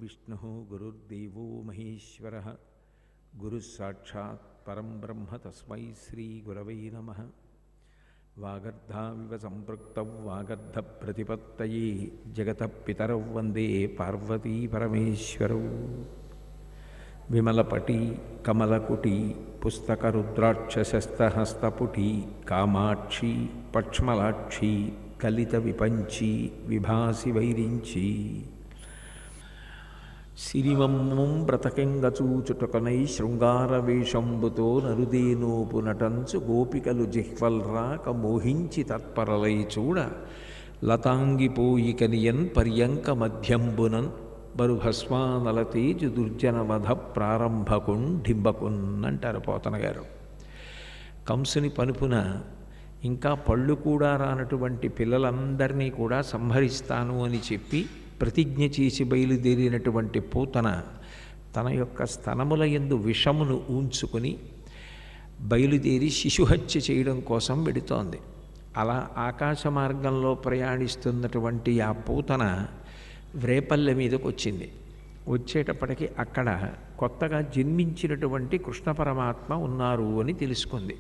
गुरुर्विष्णुः गुरुर्देवो महेश्वरः गुरुस्साक्षात् परं ब्रह्म तस्मै श्रीगुरवे नमः। वागर्धाविव सम्पृक्तौ वागर्धप्रतिपत्तये जगतः पितरौ वन्दे पार्वती परमेश्वरौ। विमलपटी कमलकुटी पुस्तकरुद्राक्षशस्तहस्तपुटी कामाक्षी पक्ष्मलाक्षी कलितविपञ्ची विभासि वैरिञ्ची సిరిమమ్ము బ్రతకెంగచూచుటకనై శృంగారవేషంబుతో నరుదేనోపునటంచు గోపికలు జిహ్వల్రాక మోహించి తత్పరలై చూడ లతాంగిపోయికనియన్ పర్యంక మధ్యంబునన్ బరుభస్వానలతేజు దుర్జనవధ ప్రారంభకుంఢింబకున్ అంటారు పోతన గారు. కంసుని పనుపున ఇంకా పళ్ళు కూడా రానటువంటి పిల్లలందరినీ కూడా సంహరిస్తాను అని చెప్పి ప్రతిజ్ఞ చేసి బయలుదేరినటువంటి పూతన తన యొక్క స్తనముల యందు విషమును ఉంచుకొని బయలుదేరి శిశుహత్య చేయడం కోసం వెడుతోంది. అలా ఆకాశ మార్గంలో ప్రయాణిస్తున్నటువంటి ఆ పూతన వ్రేపల్లె మీదకు వచ్చింది. వచ్చేటప్పటికి అక్కడ కొత్తగా జన్మించినటువంటి కృష్ణ పరమాత్మ ఉన్నారు అని తెలుసుకుంది.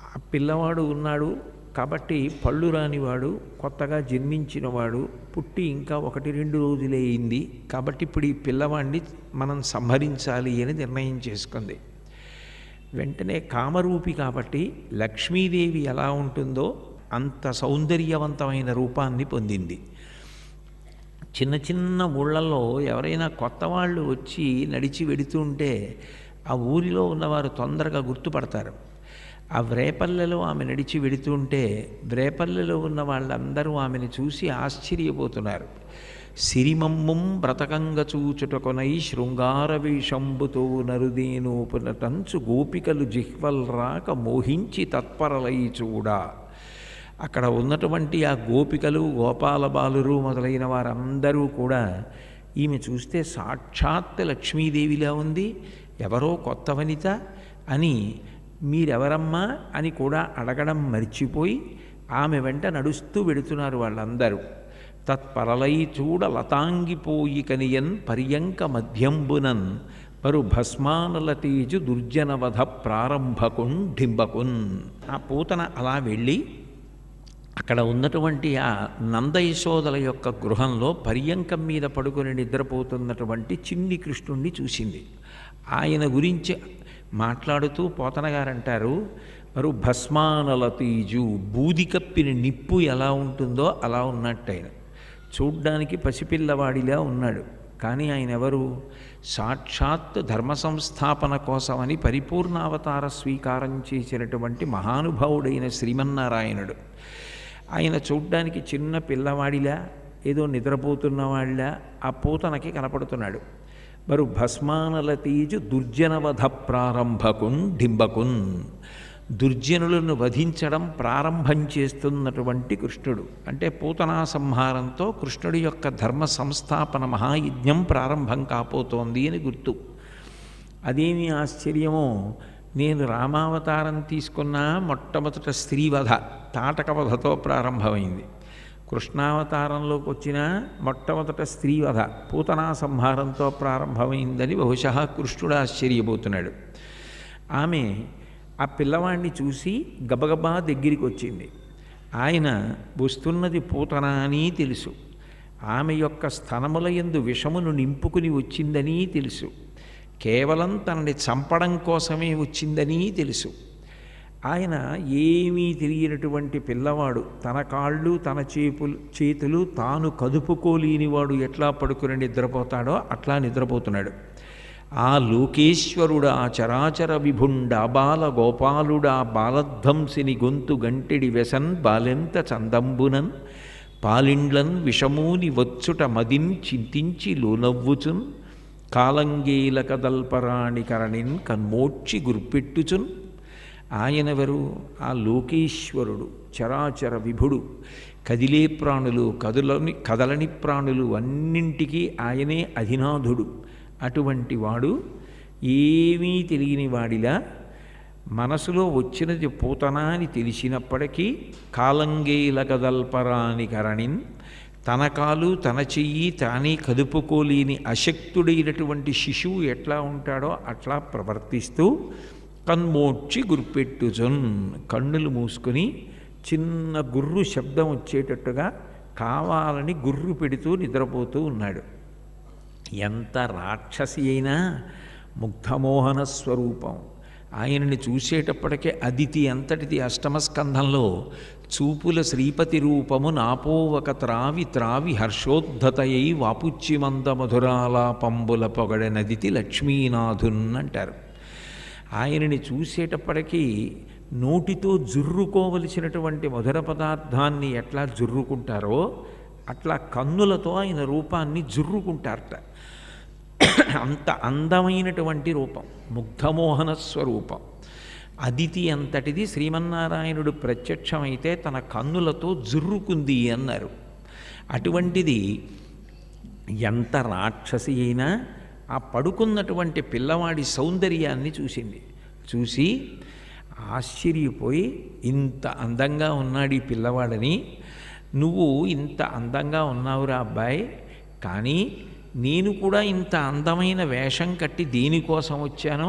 ఆ పిల్లవాడు ఉన్నాడు కాబట్టి పళ్ళు రానివాడు, కొత్తగా జన్మించినవాడు, పుట్టి ఇంకా 1-2 రోజులే అయింది కాబట్టి ఇప్పుడు ఈ పిల్లవాడిని మనం సంహరించాలి అని నిర్ణయం చేసుకుంది. వెంటనే కామరూపి కాబట్టి లక్ష్మీదేవి ఎలా ఉంటుందో అంత సౌందర్యవంతమైన రూపాన్ని పొందింది. చిన్న చిన్న ఊళ్ళల్లో ఎవరైనా కొత్త వాళ్ళు వచ్చి నడిచి వెడుతుంటే ఆ ఊరిలో ఉన్నవారు తొందరగా గుర్తుపడతారు. ఆ వ్రేపల్లెలో ఆమె నడిచి వెడుతుంటే వ్రేపల్లెలో ఉన్న వాళ్ళందరూ ఆమెను చూసి ఆశ్చర్యపోతున్నారు. సిరిమమ్ముం బ్రతకంగ చూచుటకొనై శృంగారవేషంబుతో నరుదేనోపునటంచు గోపికలు జిహ్వల్రాక మోహించి తత్పరలై చూడా. అక్కడ ఉన్నటువంటి ఆ గోపికలు గోపాల బాలురు మొదలైన వారందరూ కూడా ఈమె చూస్తే సాక్షాత్ లక్ష్మీదేవిలా ఉంది, ఎవరో కొత్త వనిత అని మీరెవరమ్మా అని కూడా అడగడం మర్చిపోయి ఆమె వెంట నడుస్తూ వెడుతున్నారు వాళ్ళందరూ. తత్పరలై చూడ లతాంగిపోయి కనియన్ పర్యంక మధ్యంబునన్ పరు భస్మానల తేజు దుర్జనవధ ప్రారంభకుంఢింబకున్. ఆ పూతన అలా వెళ్ళి అక్కడ ఉన్నటువంటి ఆ నందయశోదల యొక్క గృహంలో పర్యంకం మీద పడుకొని నిద్రపోతున్నటువంటి చిన్ని కృష్ణుణ్ణి చూసింది. ఆయన గురించి మాట్లాడుతూ పోతన గారంటారు, మరి భస్మానల తేజు బూది కప్పిన నిప్పు ఎలా ఉంటుందో అలా ఉన్నట్టు ఆయన. చూడ్డానికి పసిపిల్లవాడిలా ఉన్నాడు కానీ ఆయన ఎవరు? సాక్షాత్ ధర్మ సంస్థాపన కోసమని పరిపూర్ణావతార స్వీకారం చేసినటువంటి మహానుభావుడైన శ్రీమన్నారాయణుడు. ఆయన చూడ్డానికి చిన్న పిల్లవాడిలా ఏదో నిద్రపోతున్నవాడిలా ఆ పూతనకి కనపడుతున్నాడు. మరి భస్మానల తేజు దుర్జనవధ ప్రారంభకున్ డింబకున్. దుర్జనులను వధించడం ప్రారంభం చేస్తున్నటువంటి కృష్ణుడు అంటే పూతనా సంహారంతో కృష్ణుడి యొక్క ధర్మ సంస్థాపన మహాయజ్ఞం ప్రారంభం కాబోతోంది అని గుర్తు. అదేమి ఆశ్చర్యమో, నేను రామావతారం తీసుకున్న మొట్టమొదట స్త్రీవధ తాటకవధతో ప్రారంభమైంది. కృష్ణావతారంలోకి వచ్చిన మొట్టమొదట స్త్రీవధ పూతనా సంహారంతో ప్రారంభమైందని బహుశా కృష్ణుడు ఆశ్చర్యపోతున్నాడు. ఆమె ఆ పిల్లవాడిని చూసి గబగబా దగ్గరికి వచ్చింది. ఆయన వస్తున్నది పూతన అని తెలుసు. ఆమె యొక్క స్తనముల యందు విషమును నింపుకుని వచ్చిందని తెలుసు. కేవలం తనని చంపడం కోసమే వచ్చిందని తెలుసు. ఆయన ఏమీ తెలియనటువంటి పిల్లవాడు, తన కాళ్ళు తన చేతులు తాను కదుపుకోలేనివాడు ఎట్లా పడుకుని నిద్రపోతాడో అట్లా నిద్రపోతున్నాడు. ఆ లోకేశ్వరుడా చరాచర విభుండా బాల గోపాలుడా బాలధ్వంసిని గొంతు గంటెడి వెసన్ బాలెంత చందంబునన్ పాలిండ్లన్ విషమూని వచ్చుట మదిన్ చింతించి లోనవ్వుచున్ కాలంగేలక దల్పరాణి కరణిన్ కన్మోక్షి గుర్పెట్టుచున్. ఆయనెవరు? ఆ లోకేశ్వరుడు, చరాచర విభుడు. కదిలే ప్రాణులు కదలని ప్రాణులు అన్నింటికీ ఆయనే అధినాథుడు. అటువంటి వాడు ఏమీ తెలియని వాడిలా మనసులో వచ్చినది పూతన అని తెలిసినప్పటికీ కాలంగేలకదల్పరాని కరణిన్ తన కాలు తన చెయ్యి తానే కదుపుకోలేని అశక్తుడైనటువంటి శిశువు ఎట్లా ఉంటాడో అట్లా ప్రవర్తిస్తూ కన్మోడ్చి గుర్పెట్టుజొన్, కన్నులు మూసుకొని చిన్న గుర్రు శబ్దం వచ్చేటట్టుగా కావాలని గుర్రు పెడుతూ నిద్రపోతూ ఉన్నాడు. ఎంత రాక్షసి అయినా ముగ్ధమోహన స్వరూపం. ఆయనని చూసేటప్పటికే అదితి అంతటిది అష్టమ స్కంధంలో చూపుల శ్రీపతి రూపము నాపోవక త్రావి త్రావి హర్షోద్ధతయై వాపుచ్చి మంద మధురాలాపంబుల పొగడనదితి లక్ష్మీనాథున్ అంటారు. ఆయనని చూసేటప్పటికీ నోటితో జుర్రుకోవలసినటువంటి మధుర పదార్థాన్ని ఎట్లా జుర్రుకుంటారో అట్లా కన్నులతో ఆయన రూపాన్ని జుర్రుకుంటారట. అంత అందమైనటువంటి రూపం, ముగ్ధమోహన స్వరూపం. అదితి అంతటిది శ్రీమన్నారాయణుడు ప్రత్యక్షమైతే తన కన్నులతో జుర్రుకుంది అన్నారు. అటువంటిది ఎంత రాక్షసి అయినా ఆ పడుకున్నటువంటి పిల్లవాడి సౌందర్యాన్ని చూసింది. చూసి ఆశ్చర్యపోయి, ఇంత అందంగా ఉన్నాడు ఈ పిల్లవాడని, నువ్వు ఇంత అందంగా ఉన్నావురా అబ్బాయి, కానీ నేను కూడా ఇంత అందమైన వేషం కట్టి దేనికోసం వచ్చానో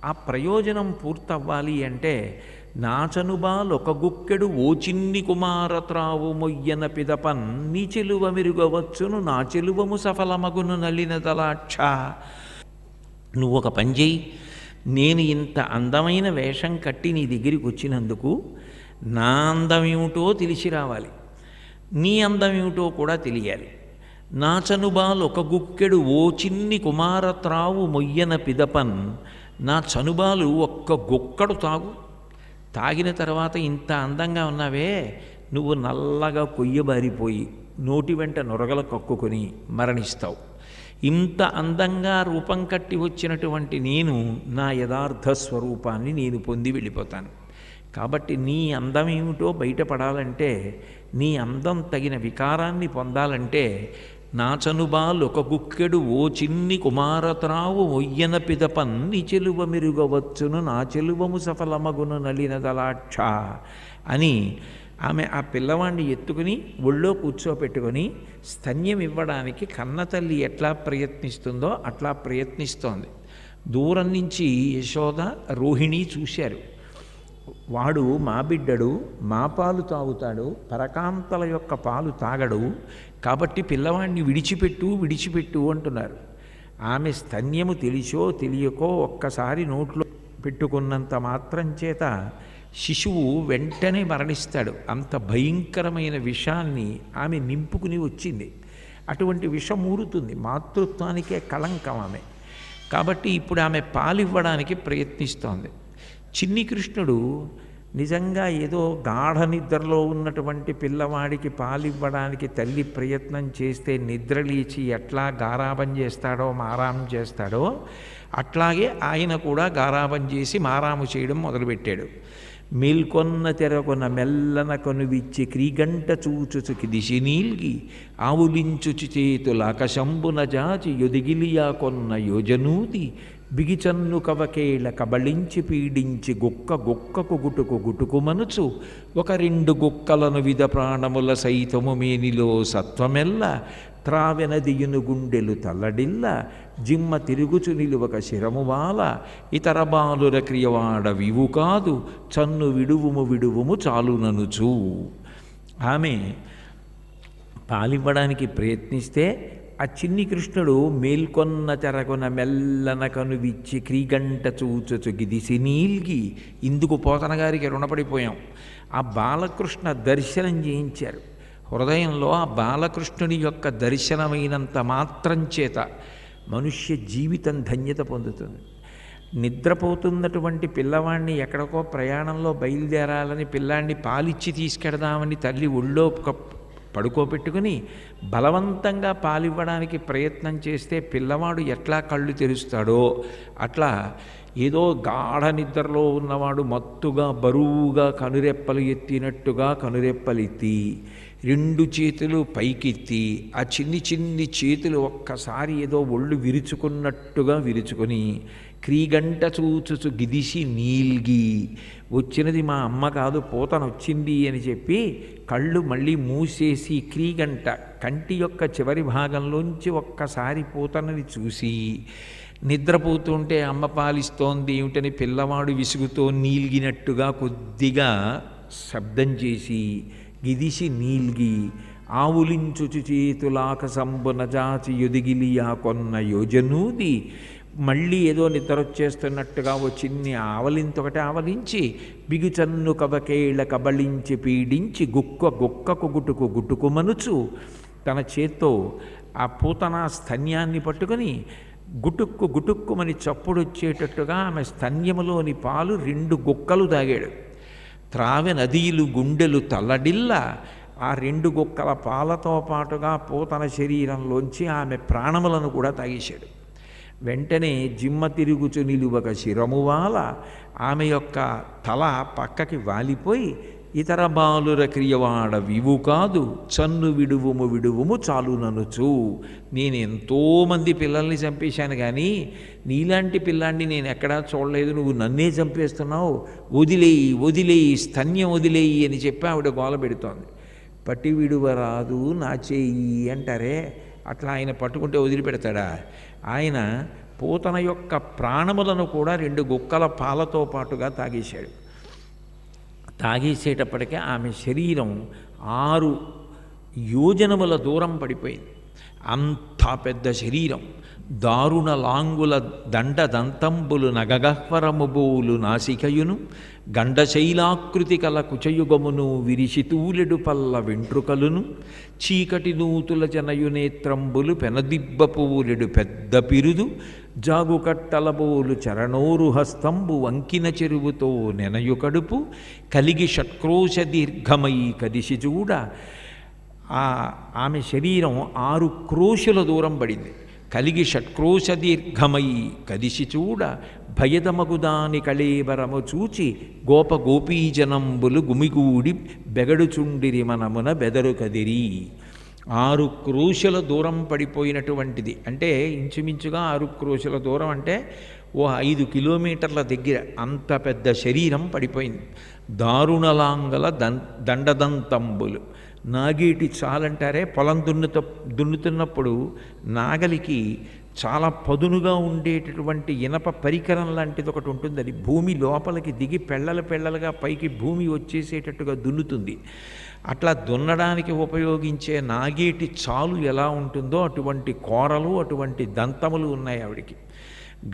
ఆ ప్రయోజనం పూర్తవ్వాలి అంటే నాచనుబాలొక గుక్కెడు ఓ చిన్ని కుమారత్రావు మొయ్యన పిదపన్ నీ చెలువ మెరుగవచ్చును నా చెలువము సఫలమగును నలిన తలాక్ష. నువ్వు ఒక పని చేయి, నేను ఇంత అందమైన వేషం కట్టి నీ దగ్గరికి వచ్చినందుకు నా అందమేమిటో తెలిసి రావాలి, నీ అందమేమిటో కూడా తెలియాలి. నా చనుబాలు ఒక గుక్కెడు ఓ చిన్ని కుమారత్రావు మొయ్యన పిదపన్, నా చనుబాలు ఒక్క గుక్కడు తాగు, తాగిన తర్వాత ఇంత అందంగా ఉన్నావే, నువ్వు నల్లగా కొయ్యబారిపోయి నోటి వెంట నొరగల కక్కుకొని మరణిస్తావు. ఇంత అందంగా రూపం కట్టి వచ్చినటువంటి నేను నా యథార్థ స్వరూపాన్ని నేను పొంది వెళ్ళిపోతాను. కాబట్టి నీ అందం ఏమిటో బయటపడాలంటే, నీ అందం తగిన వికారాన్ని పొందాలంటే నా చనుబాలు ఒక గుక్కెడు ఓ చిన్ని కుమారత్రావు ఒయ్యన పిదపన్ నీ చెలువ మెరుగవచ్చును నా చెలువము సఫలమగును నలిన దలాక్ష అని ఆమె ఆ పిల్లవాడిని ఎత్తుకుని ఒళ్ళో కూర్చోపెట్టుకొని స్తన్యం ఇవ్వడానికి కన్నతల్లి ఎట్లా ప్రయత్నిస్తుందో అట్లా ప్రయత్నిస్తోంది. దూరం నుంచి యశోద రోహిణి చూశారు. వాడు మా బిడ్డడు, మా పాలు తాగుతాడు, పరకాంతల యొక్క పాలు తాగడు, కాబట్టి పిల్లవాడిని విడిచిపెట్టు విడిచిపెట్టు అంటున్నారు. ఆమె స్తన్యము తెలిసో తెలియకో ఒక్కసారి నోట్లో పెట్టుకున్నంత మాత్రం చేత శిశువు వెంటనే మరణిస్తాడు. అంత భయంకరమైన విషాన్ని ఆమె నింపుకుని వచ్చింది. అటువంటి విషం ఊరుతుంది, మాతృత్వానికే కళంకం ఆమె. కాబట్టి ఇప్పుడు ఆమె పాలివ్వడానికి ప్రయత్నిస్తోంది. చిన్ని కృష్ణుడు నిజంగా ఏదో గాఢ నిద్రలో ఉన్నటువంటి పిల్లవాడికి పాలివ్వడానికి తల్లి ప్రయత్నం చేస్తే నిద్రలేచి ఎట్లా గారాబం చేస్తాడో మారాం చేస్తాడో అట్లాగే ఆయన కూడా గారాబం చేసి మారాము చేయడం మొదలుపెట్టాడు. మేల్కొన్న తెరకొన మెల్లన కొనువిచ్చి క్రీగంట చూచుచుకి దిశి నీల్గి ఆవులించుచి చేతుల ఆకశంబున జాచి యొదిగిలియా కొన్న యోజనూతి బిగిచన్ను కవకేళ కబళించి పీడించి గుక్క గుక్కకు గుటుకు గుటుకు మనుచు ఒక రెండు గుక్కలను విధ ప్రాణముల సైతము మేనిలో సత్వమెల్ల త్రావెనదియును గుండెలు తల్లడిల్ల జిమ్మ తిరుగుచు నిలువక శిరమువాల ఇతర బాలుర క్రియవాడ వివు కాదు చన్ను విడువుము విడువుము చాలుననుచు. ఆమె పాలివ్వడానికి ప్రయత్నిస్తే ఆ చిన్ని కృష్ణుడు మేల్కొన్న తెరకొన మెల్లన కనువిచ్చి క్రీగంట చూచుచు గిదిసి నీల్గి. ఇందుకు పోతన గారికి రుణపడిపోయాం. ఆ బాలకృష్ణ దర్శనం చేయించారు. హృదయంలో ఆ బాలకృష్ణుని యొక్క దర్శనమైనంత మాత్రం చేత మనుష్య జీవితం ధన్యత పొందుతుంది. నిద్రపోతున్నటువంటి పిల్లవాడిని ఎక్కడికో ప్రయాణంలో బయలుదేరాలని పిల్లాడిని పాలిచ్చి తీసుకెడదామని తల్లి ఒళ్ళో పడుకోబెట్టుకుని బలవంతంగా పాలివ్వడానికి ప్రయత్నం చేస్తే పిల్లవాడు ఎట్లా కళ్ళు తెరుస్తాడో అట్లా ఏదో గాఢ నిద్రలో ఉన్నవాడు మత్తుగా బరువుగా కనురెప్పలు ఎత్తినట్టుగా కనురెప్పలెత్తి రెండు చేతులు పైకెత్తి ఆ చిన్ని చిన్ని చేతులు ఒక్కసారి ఏదో ఒళ్ళు విరుచుకున్నట్టుగా విరుచుకొని క్రీగంట చూచుచు గిదిసి నీల్గి, వచ్చినది మా అమ్మ కాదు పూతన వచ్చింది అని చెప్పి కళ్ళు మళ్ళీ మూసేసి క్రీగంట కంటి యొక్క చివరి భాగంలోంచి ఒక్కసారి పూతనని చూసి నిద్రపోతుంటే అమ్మ పాలిస్తోంది ఏమిటని పిల్లవాడు విసుగుతో నీల్గినట్టుగా కొద్దిగా శబ్దం చేసి గిదిసి నీల్గి ఆవులించుచు చేతులాకసంబున జాచి యొదిగిలియా కొన్న యోజనూది, మళ్ళీ ఏదో నిద్రొచ్చేస్తున్నట్టుగా ఓ చిన్ని ఆవలింతొకటి ఆవలించి బిగుచన్ను కబకేళ కబళించి పీడించి గుక్కకు గుటుకు మనుచు తన చేత్తో ఆ పూతన స్తన్యాన్ని పట్టుకొని గుటుక్కుమని చప్పుడొచ్చేటట్టుగా ఆమె స్తన్యములోని పాలు 2 గుక్కలు తాగాడు. త్రావె నదీలు గుండెలు తల్లడిల్ల, ఆ 2 గుక్కల పాలతో పాటుగా పూతన శరీరంలోంచి ఆమె ప్రాణములను కూడా తాగేశాడు. వెంటనే జిమ్మ తిరుగుచు నిలువక శిరమువాల, ఆమె యొక్క తల పక్కకి వాలిపోయి ఇతర బాలుర క్రియవాడ వివు కాదు చన్ను విడువుము చాలుననుచు, నేను ఎంతోమంది పిల్లల్ని చంపేశాను కానీ నీలాంటి పిల్లాన్ని నేను ఎక్కడా చూడలేదు, నువ్వు నన్నే చంపేస్తున్నావు, వదిలేయి స్తన్యం వదిలేయి అని చెప్పి ఆవిడ గోల పెడుతోంది. పట్టి విడువరాదు నా చేయి అంటారే, అట్లా ఆయన పట్టుకుంటే వదిలిపెడతాడా? ఆయన పూతన యొక్క ప్రాణములను కూడా 2 గుక్కల పాలతో పాటుగా తాగేశాడు. తాగేసేటప్పటికే ఆమె శరీరం 6 యోజనముల దూరం పడిపోయింది. అంత పెద్ద శరీరం, దారుణ లాంగుల దంతంబులు నగగహ్వరముబోలు నాసికయును, గండశైలాకృతి కల కుచయుగమును విరిశితూలెడు పల్ల వెంట్రుకలును, చీకటి నూతుల జనయునేత్రంబులు పెనదిబ్బ పువ్వులెడు పెద్ద పిరుదు, జాగుకట్టలబోలు చరణోరు హస్తంబు వంకిన చెరువుతో నెనయు కడుపు, కలిగి షట్క్రోశ దీర్ఘమై కదిసి చూడ, ఆమె శరీరం 6 క్రోశుల దూరం పడింది. కలిగి షట్క్రోశ దీర్ఘమై కదిసి చూడ, భయదమగుదాని కళేబరము చూచి గోపీజనంబులు గుమిగూడి బెగడుచుండిరి మనమున బెదరు కదిరి. 6 క్రోశుల దూరం పడిపోయినటువంటిది అంటే ఇంచుమించుగా 6 క్రోశుల దూరం అంటే ఓ 5 కిలోమీటర్ల దగ్గర అంత పెద్ద శరీరం పడిపోయింది. దారుణలాంగల దండదంతంబులు, నాగేటి చాలంటారే, పొలం దున్నుతున్నప్పుడు నాగలికి చాలా పదునుగా ఉండేటటువంటి ఇనప పరికరం లాంటిది ఒకటి ఉంటుంది. అది భూమి లోపలికి దిగి పెళ్ళలుగా పైకి భూమి వచ్చేసేటట్టుగా దున్నుతుంది. అట్లా దున్నడానికి ఉపయోగించే నాగేటి చాలు ఎలా ఉంటుందో అటువంటి కోరలు, అటువంటి దంతములు ఉన్నాయి ఆవిడికి.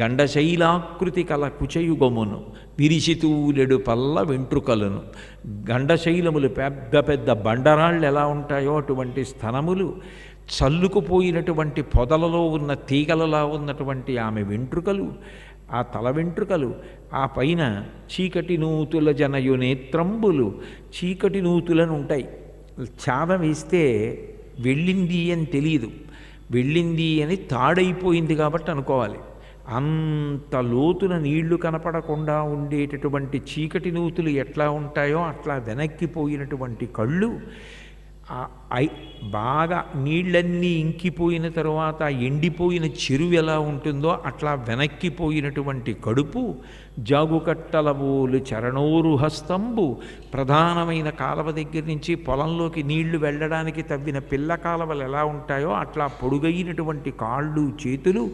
గండశైలాకృతి కల కుచయుగమును విరిశితూలెడు పల్ల వెంట్రుకలను, గండశైలములు పెద్ద పెద్ద బండరాళ్ళు ఎలా ఉంటాయో అటువంటి స్తనములు, చల్లుకుపోయినటువంటి పొదలలో ఉన్న తీగలలా ఉన్నటువంటి ఆమె వెంట్రుకలు, ఆ తల వెంట్రుకలు, ఆ పైన చీకటి నూతుల జనయునేత్రంబులు, చీకటి నూతులను ఉంటాయి. చాద వేస్తే వెళ్ళింది అని తెలియదు, వెళ్ళింది అని తాడైపోయింది కాబట్టి అనుకోవాలి. అంత లోతున నీళ్లు కనపడకుండా ఉండేటటువంటి చీకటి నూతులు ఎట్లా ఉంటాయో అట్లా వెనక్కిపోయినటువంటి కళ్ళు, బాగా నీళ్ళన్నీ ఇంకిపోయిన తరువాత ఎండిపోయిన చెరువు ఎలా ఉంటుందో అట్లా వెనక్కిపోయినటువంటి కడుపు, జాగుకట్టలబోలు చరణోరు హస్తంబు, ప్రధానమైన కాలవ దగ్గర నుంచి పొలంలోకి నీళ్లు వెళ్ళడానికి తవ్విన పిల్ల కాలవలు ఎలా ఉంటాయో అట్లా పొడుగైనటువంటి కాళ్ళు చేతులు,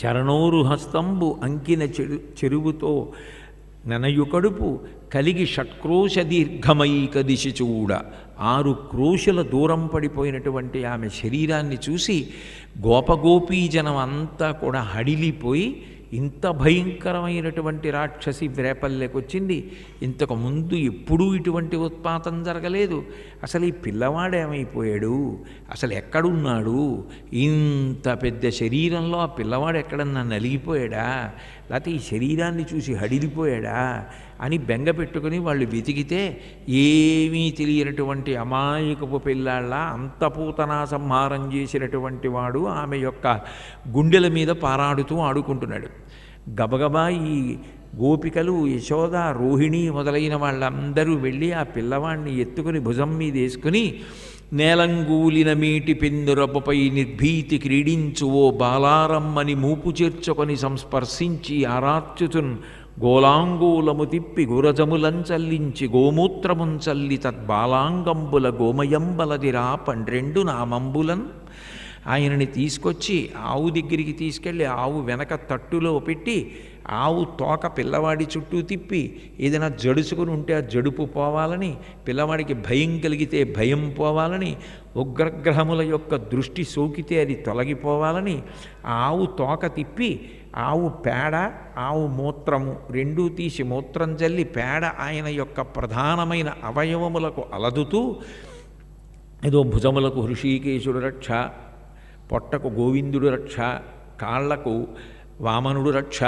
చరణోరు హస్తంబు అంకిన చెరువుతో నెనయు కడుపు, కలిగి షట్క్రోశ దీర్ఘమై కదిసి చూడ, 6 క్రోశుల దూరం పడిపోయినటువంటి ఆమె శరీరాన్ని చూసి గోపీజనం అంతా కూడా హడిలిపోయి, ఇంత భయంకరమైనటువంటి రాక్షసి రేపల్లెకొచ్చింది, ఇంతకు ముందు ఎప్పుడూ ఇటువంటి ఉత్పాతం జరగలేదు, అసలు ఈ పిల్లవాడేమైపోయాడు, అసలు ఎక్కడున్నాడు, ఇంత పెద్ద శరీరంలో ఆ పిల్లవాడు ఎక్కడన్నా నలిగిపోయాడా, లేకపోతే ఈ శరీరాన్ని చూసి హడిలిపోయాడా అని బెంగ పెట్టుకుని వాళ్ళు వెతికితే ఏమీ తెలియనటువంటి అమాయకపు పిల్లాళ్ళ అంతపూతనా సంహారం చేసినటువంటి వాడు ఆమె యొక్క గుండెల మీద పారాడుతూ ఆడుకుంటున్నాడు. గబగబా ఈ గోపికలు, యశోద, రోహిణి మొదలైన వాళ్ళందరూ వెళ్ళి ఆ పిల్లవాడిని ఎత్తుకుని భుజం మీద వేసుకుని, నేలంగూలిన మీటి పెందురపుపై నిర్భీతి క్రీడించు ఓ బాలారమ్మని మూపు చేర్చుకొని సంస్పర్శించి ఆరార్చుచున్ గోలాంగూలము తిప్పి గురజములంచల్లించి గోమూత్రముంచల్లి తద్బాలాంగంబుల గోమయంబలదిరా 12 నామంబులన్. ఆయనని తీసుకొచ్చి ఆవు దగ్గరికి తీసుకెళ్ళి ఆవు వెనక తట్టులో పెట్టి ఆవు తోక పిల్లవాడి చుట్టూ తిప్పి ఏదైనా జడుచుకుని ఉంటే ఆ జడుపు పోవాలని, పిల్లవాడికి భయం కలిగితే భయం పోవాలని, ఉగ్రగ్రహముల యొక్క దృష్టి సోకితే అది తొలగిపోవాలని ఆవు తోక తిప్పి ఆవు పేడ, ఆవు మూత్రము రెండూ తీసి మూత్రం జల్లి పేడ ఆయన యొక్క ప్రధానమైన అవయవములకు అలదుతూ ఏదో భుజములకు హృషీకేశుడు రక్ష, పొట్టకు గోవిందుడు రక్ష, కాళ్లకు వామనుడు రక్ష,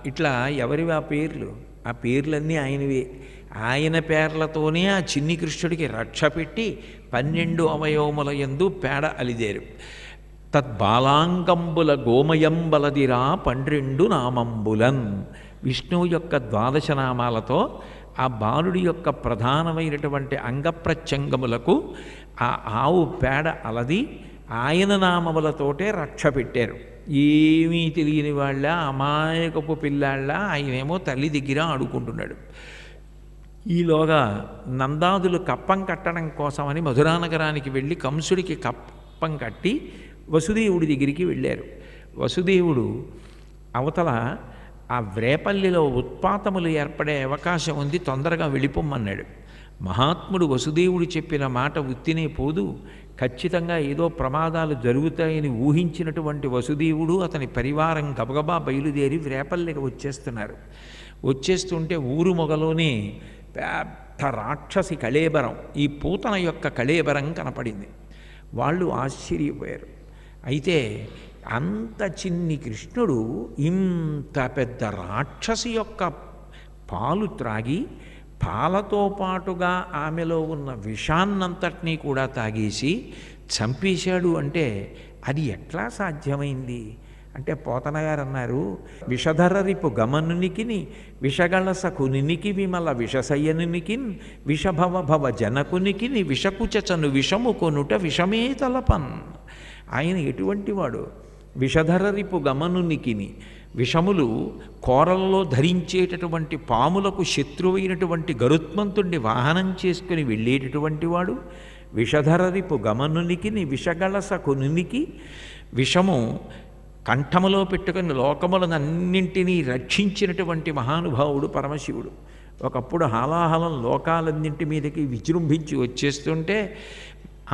ఇట్లా ఎవరివి ఆ పేర్లు? ఆ పేర్లన్నీ ఆయనవే. ఆయన పేర్లతోనే ఆ చిన్ని కృష్ణుడికి రక్ష పెట్టి 12 అవయవముల యందు పేడ అలిదేరు. తద్బాలాంగంబుల గోమయంబలదిరా 12 నామంబులన్. విష్ణువు యొక్క 12 నామాలతో ఆ బాలుడి యొక్క ప్రధానమైనటువంటి అంగప్రత్యంగములకు ఆ ఆవు పేడ అలది ఆయన నామములతోటే రక్ష పెట్టారు. ఏమీ తెలియని వాళ్ళ, అమాయకపు పిల్లాళ్ళ ఆయనేమో తల్లి దగ్గర ఆడుకుంటున్నాడు. ఈలోగా నందాదులు కప్పం కట్టడం కోసమని మధురానగరానికి వెళ్ళి కంసుడికి కప్పం కట్టి వసుదేవుడి దగ్గరికి వెళ్ళారు. వసుదేవుడు అవతల ఆ వ్రేపల్లిలో ఉత్పాతములు ఏర్పడే అవకాశం ఉంది, తొందరగా వెళ్ళిపోమ్మన్నాడు. మహాత్ముడు వసుదేవుడు చెప్పిన మాట ఉత్తినే పోదు, ఖచ్చితంగా ఏదో ప్రమాదాలు జరుగుతాయని ఊహించినటువంటి వసుదేవుడు అతని పరివారం గబగబా బయలుదేరి వ్రేపల్లికి వచ్చేస్తున్నారు. వచ్చేస్తుంటే ఊరు మొగలోనే పెద్ద రాక్షసి కళేబరం, ఈ పూతన యొక్క కళేబరం కనపడింది. వాళ్ళు ఆశ్చర్యపోయారు. అయితే అంత చిన్ని కృష్ణుడు ఇంత పెద్ద రాక్షసి యొక్క పాలు త్రాగి పాలతో పాటుగా ఆమెలో ఉన్న విషాన్నంతటినీ కూడా తాగేసి చంపేశాడు అంటే అది ఎట్లా సాధ్యమైంది అంటే పోతన గారు అన్నారు, విషధరరిపు గమనునికిని విషగళసకునికి విమల విషసయ్యనునికిన్ విషభవ భవ జనకునికిని విషకుచను విషము కొనుట విషమే తలపన్. ఆయన ఎటువంటి వాడు? విషధరరిపు గమనునికిని, విషములు కోరల్లో ధరించేటటువంటి పాములకు శత్రువైనటువంటి గరుత్మంతుణ్ణి వాహనం చేసుకుని వెళ్ళేటటువంటి వాడు. విషధరరిపు గమనునికిని విషగళసకునికి, విషము కంఠములో పెట్టుకుని లోకములనన్నింటినీ రక్షించినటువంటి మహానుభావుడు పరమశివుడు. ఒకప్పుడు హాలాహలం లోకాలన్నింటి మీదకి విజృంభించి వచ్చేస్తుంటే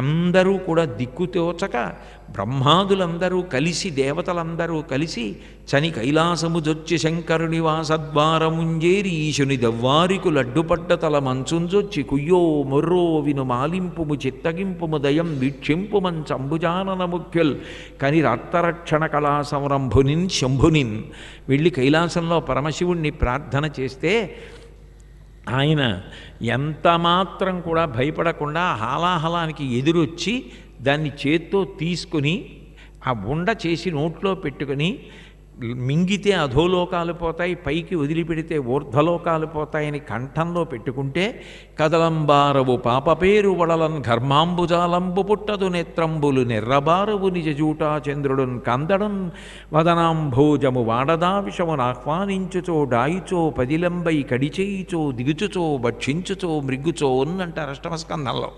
అందరూ కూడా దిక్కుతోచక బ్రహ్మాదులందరూ కలిసి, దేవతలందరూ కలిసి చని కైలాసము జొచ్చి శంకరుని వాసద్వారముంజేరి ఈశుని దవ్వారికు లడ్డుపడ్డ తల మంచుంజొచ్చి కుయ్యో మొర్రో విను మాలింపుము చిత్తగింపుము దయం వీక్షింపుమన్ చంబుజానన ముఖ్యుల్ కని రక్తరక్షణ కళా సంరంభునిన్ శంభునిన్. వెళ్ళి కైలాసంలో పరమశివుణ్ణి ప్రార్థన చేస్తే ఆయన ఎంత మాత్రం కూడా భయపడకుండా హాలాహలానికి ఎదురొచ్చి దాన్ని చేత్తో తీసుకుని ఆ ఉండ చేసి నోట్లో పెట్టుకుని మింగితే అధోలోకాలు పోతాయి, పైకి వదిలిపెడితే ఊర్ధ్వలోకాలు పోతాయని కంఠంలో పెట్టుకుంటే కదలంబారవు పాపపేరు వడలన్ ఘర్మాంబుజాలంబు పుట్టదు నేత్రంబులు నెర్రబారవు నిజజూటా చంద్రుడున్ కందడన్ వదనాంభోజము వాడదా విషమును ఆహ్వానించుచో డాయిచో పదిలంబై కడిచేయిచో దిగుచుచో భక్షించుచో మృగ్గుచో అంటారు అష్టమస్కంధంలో.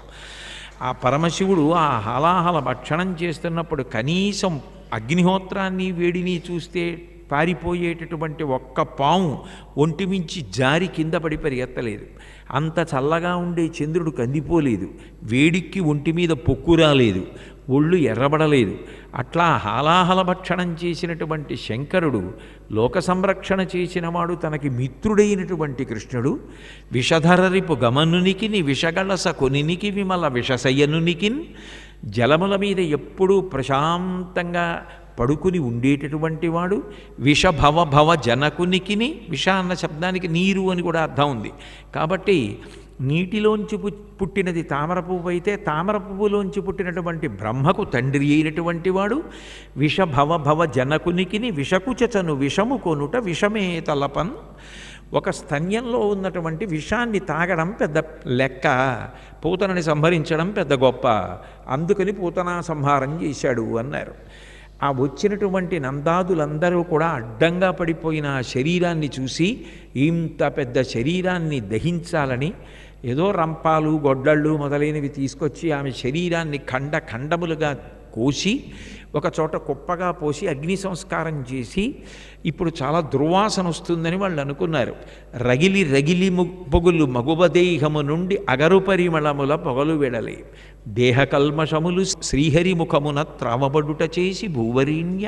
ఆ పరమశివుడు ఆ హలాహల భక్షణం చేస్తున్నప్పుడు కనీసం అగ్నిహోత్రాన్ని వేడిని చూస్తే పారిపోయేటటువంటి ఒక్క పాము ఒంటిమించి జారి కింద పడి పరిగెత్తలేదు. అంత చల్లగా ఉండే చంద్రుడు కందిపోలేదు, వేడికి ఒంటి మీద పొక్కు రాలేదు, ఒళ్ళు ఎర్రబడలేదు. అట్లా హాలాహల భక్షణం చేసినటువంటి శంకరుడు, లోక సంరక్షణ చేసినవాడు, తనకి మిత్రుడైనటువంటి కృష్ణుడు విషధరరిపు గమనునికిని విషగళస కొనినికి విమల విషసయ్యనునికిన్, జలముల మీద ఎప్పుడూ ప్రశాంతంగా పడుకుని ఉండేటటువంటి వాడు. విషభవ భవ జనకునికిని, విష అన్న శబ్దానికి నీరు అని కూడా అర్థం ఉంది కాబట్టి నీటిలోంచి పుట్టినది తామర పువ్వు అయితే తామర పువ్వులోంచి పుట్టినటువంటి బ్రహ్మకు తండ్రి అయినటువంటి వాడు. విషభవ భవ జనకునికిని విషకుచను విషము కొనుట విషమే తలపన్. ఒక స్తన్యంలో ఉన్నటువంటి విషాన్ని తాగడం పెద్ద లెక్క, పూతనని సంహరించడం పెద్ద గొప్ప, అందుకని పూతనా సంహారం చేశాడు అన్నారు. ఆ వచ్చినటువంటి నందాదులందరూ కూడా అడ్డంగా పడిపోయిన ఆ శరీరాన్ని చూసి ఇంత పెద్ద శరీరాన్ని దహించాలని ఏదో రంపాలు గొడ్డళ్ళు మొదలైనవి తీసుకొచ్చి ఆమె శరీరాన్ని ఖండములుగా కోసి ఒక చోట కుప్పగా పోసి అగ్ని సంస్కారం చేసి ఇప్పుడు చాలా దుర్వాసన వస్తుందని వాళ్ళు అనుకున్నారు. రగిలి పొగులు మగువదేహము నుండి అగరు పరిమళముల పొగలు వెడలే, దేహ కల్మషములు శ్రీహరి ముఖమున త్రావబడుట చేసి భూవరీణ్య.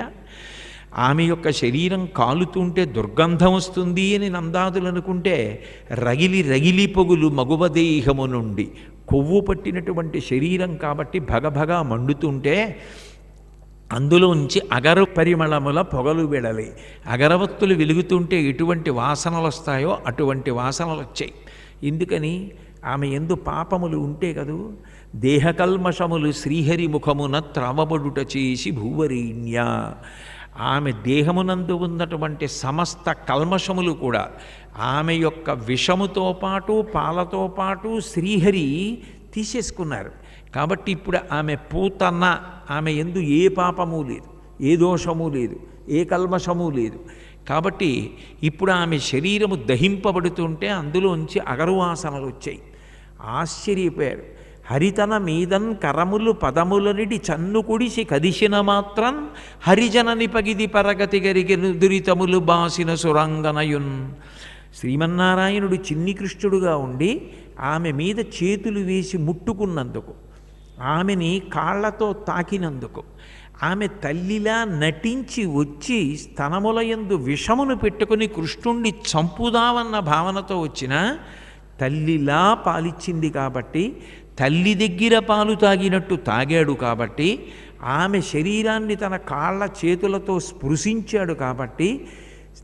ఆమె యొక్క శరీరం కాలుతుంటే దుర్గంధం వస్తుంది అని నందాదులు అనుకుంటే రగిలి పొగులు మగువదేహము నుండి, కొవ్వు పట్టినటువంటి శరీరం కాబట్టి భగభగా మండుతుంటే అందులోంచి అగరు పరిమళముల పొగలు వెడలే. అగరవత్తులు వెలుగుతుంటే ఎటువంటి వాసనలు వస్తాయో అటువంటి వాసనలు వచ్చాయి. ఎందుకని? ఆమె ఎందు పాపములు ఉంటే కదూ. దేహకల్మషములు శ్రీహరి ముఖమున త్రావబడుట చేసి భూవరీణ్య. ఆమె దేహమునందు ఉన్నటువంటి సమస్త కల్మషములు కూడా ఆమె యొక్క విషముతో పాటు పాలతో పాటు శ్రీహరి తీసేసుకున్నారు. కాబట్టి ఇప్పుడు ఆమె పూతన, ఆమె ఎందు ఏ పాపము లేదు, ఏ దోషము లేదు, ఏ కల్మషము లేదు. కాబట్టి ఇప్పుడు ఆమె శరీరము దహింపబడుతుంటే అందులోంచి అగరువాసనలు వచ్చాయి. ఆశ్చర్యపోయారు. హరితన మీదన్ కరములు పదములనిడి చన్ను కుడిసి కదిసిన మాత్రం హరిజనని పగిది పరగతి గరిగెను దురితములు బాసిన సురంగనయున్. శ్రీమన్నారాయణుడు చిన్ని కృష్ణుడుగా ఉండి ఆమె మీద చేతులు వేసి ముట్టుకున్నందుకు, ఆమెని కాళ్లతో తాకినందుకు, ఆమె తల్లిలా నటించి వచ్చి స్తనములయందు విషమును పెట్టుకుని కృష్ణుణ్ణి చంపుదామన్న భావనతో వచ్చిన తల్లిలా పాలిచ్చింది కాబట్టి, తల్లి దగ్గర పాలు తాగినట్టు తాగాడు కాబట్టి, ఆమె శరీరాన్ని తన కాళ్ళ చేతులతో స్పృశించాడు కాబట్టి,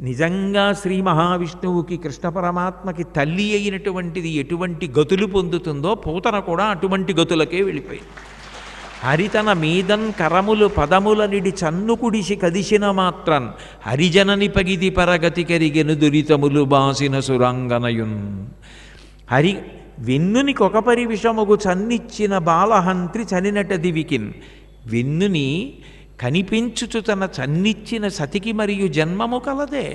నిజంగా శ్రీ మహావిష్ణువుకి కృష్ణ పరమాత్మకి తల్లి అయినటువంటిది ఎటువంటి గతులు పొందుతుందో పూతన కూడా అటువంటి గతులకే వెళ్ళిపోయింది. హరితన మీదన్ కరములు పదములనిడి చన్ను కుడిసి కదిసిన మాత్రం హరిజనని పగిది పరగతి కరిగెను దురితములు బాసిన సురంగనయున్. హరి వెన్నునికొక పరివిషముగు చన్నిచ్చిన బాలహంత్రి చనినట దివికిన్. వెన్నుని కనిపించుచు తన చన్నిచ్చిన సతికి మరియు జన్మము కలదే.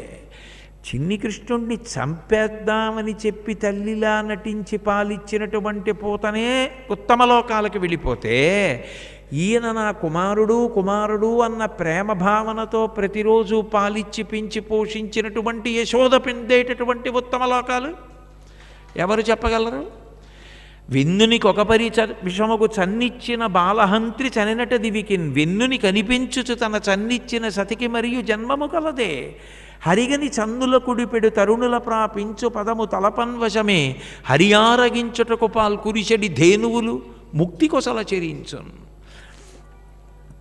చిన్ని కృష్ణుణ్ణి చంపేద్దామని చెప్పి తల్లిలా నటించి పాలిచ్చినటువంటి పూతనే ఉత్తమ లోకాలకు వెళ్ళిపోతే, ఈయన నా కుమారుడు అన్న ప్రేమ భావనతో ప్రతిరోజు పాలిచ్చి పెంచి పోషించినటువంటి యశోద పొందేటటువంటి ఉత్తమ లోకాలు ఎవరు చెప్పగలరు? వెన్నునికి ఒక పరి విషముకు చన్నిచ్చిన బాలహంత్రి చనినట దివికిన్. వెన్నుని కనిపించుచు తన చన్నిచ్చిన సతికి మరియు జన్మము కలదే. హరిగని చన్నుల కుడిపెడు తరుణుల ప్రాపించు పదము తలపన్వశమే. హరియారగించుటకు పాల్కురిషడి ధేనువులు ముక్తి కొసల చెరించున్.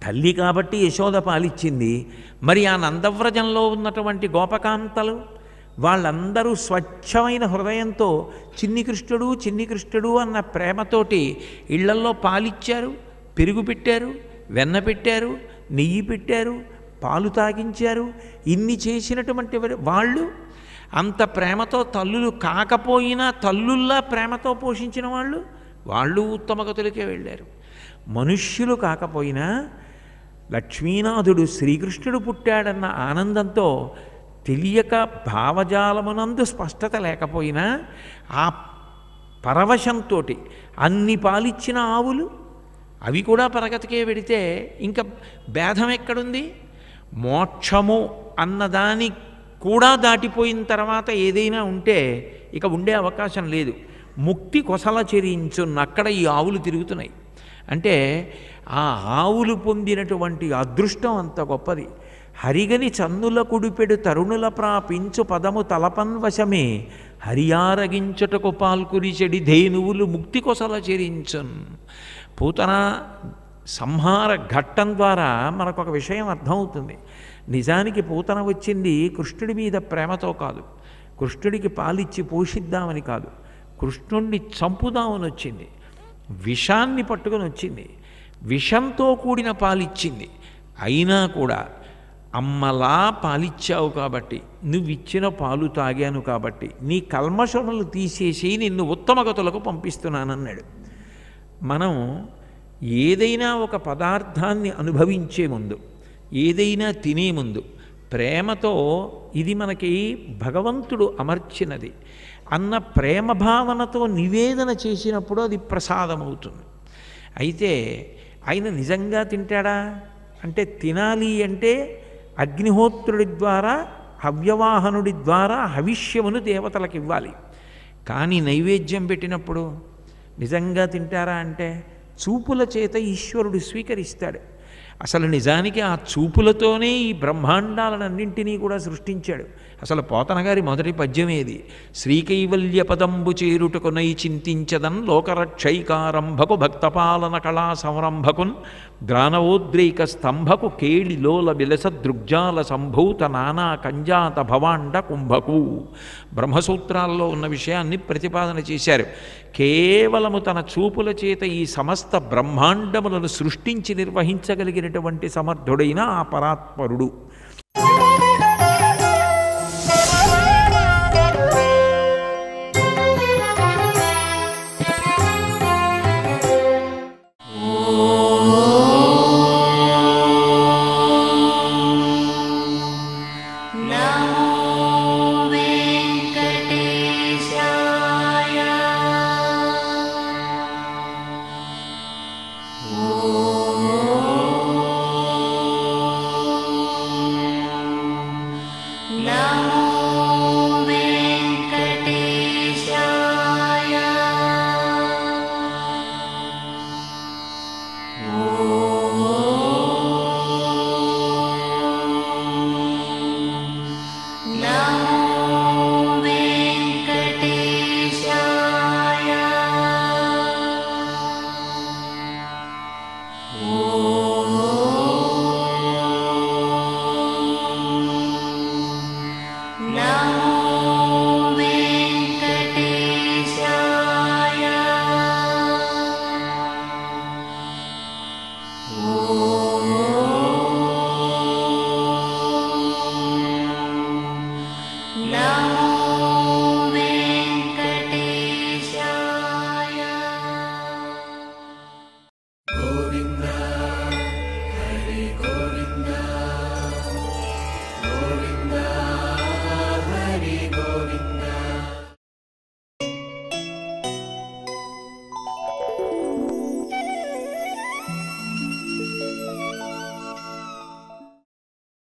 తల్లి కాబట్టి యశోద పాలిచ్చింది. మరి ఆ నందవ్రజంలో ఉన్నటువంటి గోపకాంతలు వాళ్ళందరూ స్వచ్ఛమైన హృదయంతో చిన్ని కృష్ణుడు అన్న ప్రేమతోటి ఇళ్లల్లో పాలిచ్చారు, పెరుగు పెట్టారు, వెన్న పెట్టారు, నెయ్యి పెట్టారు, పాలు తాగించారు. ఇన్ని చేసినటువంటి వాళ్ళు అంత ప్రేమతో తల్లులు కాకపోయినా తల్లుల్లా ప్రేమతో పోషించిన వాళ్ళు ఉత్తమ గతులకే వెళ్ళారు. మనుష్యులు కాకపోయినా లక్ష్మీనాథుడు శ్రీకృష్ణుడు పుట్టాడన్న ఆనందంతో తెలియక భావజాలమునందు స్పష్టత లేకపోయినా ఆ పరవశంతో అన్ని పాలిచ్చిన ఆవులు అవి కూడా పరగతికే వెడితే ఇంకా భేదం ఎక్కడుంది? మోక్షము అన్నదాని కూడా దాటిపోయిన తర్వాత ఏదైనా ఉంటే ఇక ఉండే అవకాశం లేదు. ముక్తి కొసల చెరించున్నక్కడ ఈ ఆవులు తిరుగుతున్నాయి. అంటే ఆ ఆవులు పొందినటువంటి అదృష్టం అంత గొప్పది. హరిగని చన్నుల కుడిపెడు తరుణుల ప్రాపించు పదము తలపన్వశమే. హరియారగించుటకు పాల్కురిచెడి ధేనువులు ముక్తి కొసల చెరించున్. పూతన సంహార ఘట్టం ద్వారా మనకు ఒక విషయం అర్థమవుతుంది. నిజానికి పూతన వచ్చింది కృష్ణుడి మీద ప్రేమతో కాదు, కృష్ణుడికి పాలిచ్చి పోషిద్దామని కాదు, కృష్ణుణ్ణి చంపుదామని వచ్చింది. విషాన్ని పట్టుకొని వచ్చింది, విషంతో కూడిన పాలిచ్చింది. అయినా కూడా అమ్మలా పాలిచ్చావు కాబట్టి, నువ్విచ్చిన పాలు తాగాను కాబట్టి నీ కల్మషములు తీసేసి నిన్ను ఉత్తమగతులకు పంపిస్తున్నానన్నాడు. మనం ఏదైనా ఒక పదార్థాన్ని అనుభవించే ముందు, ఏదైనా తినే ముందు ప్రేమతో ఇది మనకి భగవంతుడు అమర్చినది అన్న ప్రేమ భావనతో నివేదన చేసినప్పుడు అది ప్రసాదమవుతుంది. అయితే ఆయన నిజంగా తింటాడా అంటే, తినాలి అంటే అగ్నిహోత్రుడి ద్వారా, హవ్యవాహనుడి ద్వారా హవిష్యమును దేవతలకు ఇవ్వాలి. కానీ నైవేద్యం పెట్టినప్పుడు నిజంగా తింటారా అంటే, చూపుల చేత ఈశ్వరుడు స్వీకరిస్తాడు. అసలు నిజానికి ఆ చూపులతోనే ఈ బ్రహ్మాండాలన్నింటినీ కూడా సృష్టించాడు. అసలు పోతన గారి మొదటి పద్యమేది, శ్రీకైవల్య పదంబు చేరుటకునై చింతించదన్ లోకరక్షైకారంభకు భక్తపాలన కళా సంరంభకున్ గ్రానవోద్రేక స్తంభకు కేళి లోల విలస దృగ్జాల సంభూత నానా కంజాత భవాండ కుంభకు. బ్రహ్మసూత్రాల్లో ఉన్న విషయాన్ని ప్రతిపాదన చేశారు. కేవలము తన చూపుల చేత ఈ సమస్త బ్రహ్మాండములను సృష్టించి నిర్వహించగలిగినటువంటి సమర్థుడైన ఆ పరాత్పరుడు